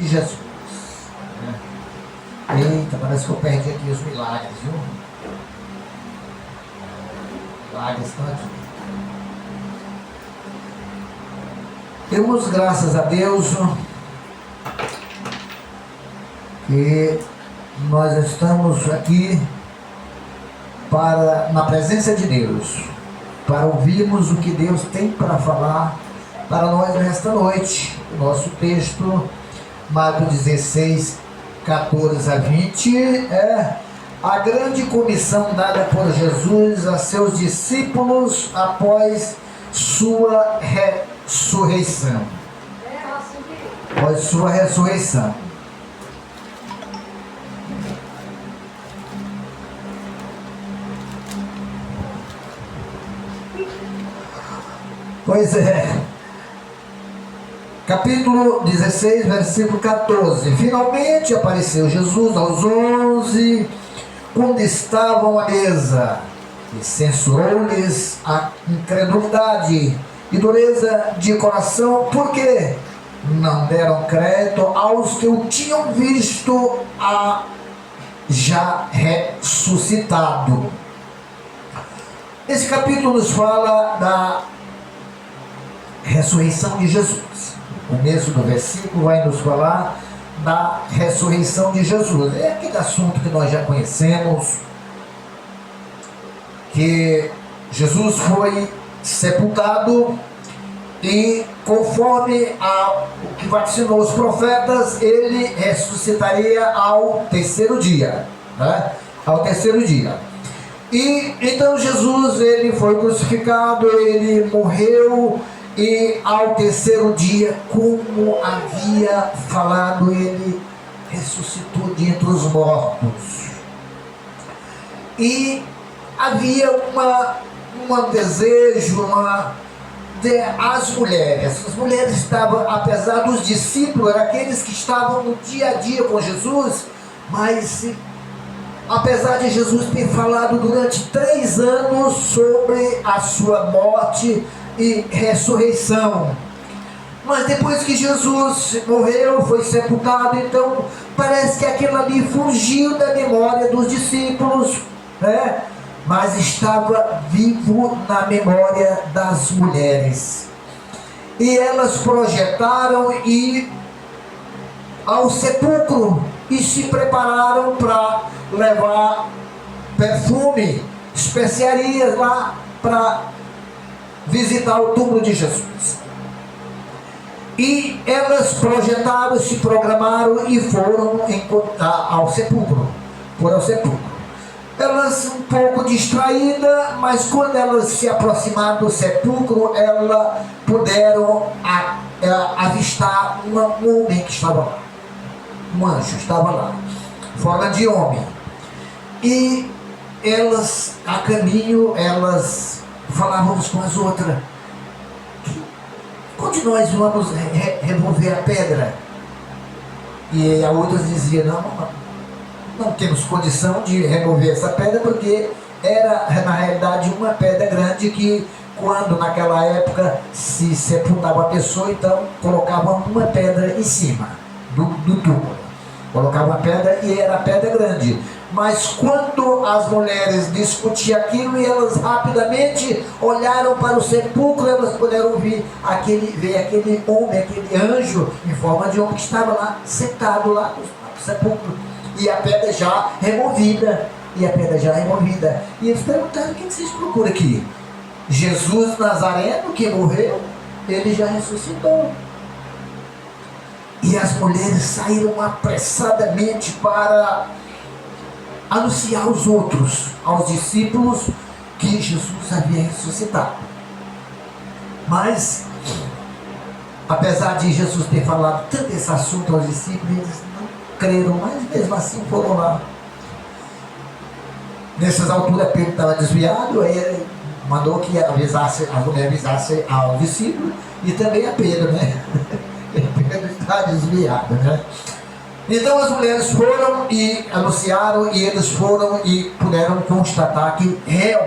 de Jesus. Eita, parece que eu perdi aqui os milagres, viu? Milagres estão aqui. Demos graças a Deus que nós estamos aqui na presença de Deus, para ouvirmos o que Deus tem para falar para nós nesta noite. O nosso texto, Marcos 16, 14 a 20, é a grande comissão dada por Jesus a seus discípulos após sua ressurreição. Após sua ressurreição. Pois é. Capítulo 16, versículo 14. Finalmente apareceu Jesus aos 11, quando estavam à mesa, e censurou-lhes a incredulidade e dureza de coração, porque não deram crédito aos que o tinham visto já ressuscitado. Esse capítulo nos fala da ressurreição de Jesus. O começo do versículo vai nos falar da ressurreição de Jesus. É aquele assunto que nós já conhecemos, que Jesus foi sepultado e, conforme o que vaticinou os profetas, ele ressuscitaria ao terceiro dia, né? Ao terceiro dia. E então Jesus, ele foi crucificado, ele morreu, e ao terceiro dia, como havia falado, ele ressuscitou de entre os mortos. E havia um desejo, as mulheres estavam, apesar dos discípulos, eram aqueles que estavam no dia a dia com Jesus, mas apesar de Jesus ter falado durante 3 anos sobre a sua morte e ressurreição, mas depois que Jesus morreu, foi sepultado, então parece que aquilo ali fugiu da memória dos discípulos, né? Mas estava vivo na memória das mulheres, e elas projetaram ir ao sepulcro e se prepararam para levar perfume, especiarias lá para visitar o túmulo de Jesus. E elas projetaram, se programaram e foram ao sepulcro. Foram ao sepulcro. Elas um pouco distraídas, mas quando elas se aproximaram do sepulcro, elas puderam avistar um homem que estava lá. Um anjo estava lá, forma de homem. E elas, a caminho, elas falavam umas com as outras: onde nós vamos remover a pedra? E a outras dizia: não temos condição de remover essa pedra, porque era na realidade uma pedra grande que, quando naquela época se sepultava a pessoa, então colocavam uma pedra em cima do túmulo, colocavam uma pedra, e era pedra grande. Mas quando as mulheres discutiam aquilo e elas rapidamente olharam para o sepulcro, elas puderam ver aquele homem, aquele anjo em forma de homem que estava lá, sentado lá no sepulcro, e a pedra já removida. E eles perguntaram: o que vocês procuram aqui? Jesus Nazareno, que morreu, ele já ressuscitou. E as mulheres saíram apressadamente para anunciar aos outros, aos discípulos, que Jesus havia ressuscitado. Mas, apesar de Jesus ter falado tanto esse assunto aos discípulos, eles não creram, mas mesmo assim foram lá. Nessas alturas, Pedro estava desviado, aí ele mandou que a mulher avisasse ao discípulo e também a Pedro, né? Pedro está desviado, né? Então as mulheres foram e anunciaram, e eles foram e puderam constatar que realmente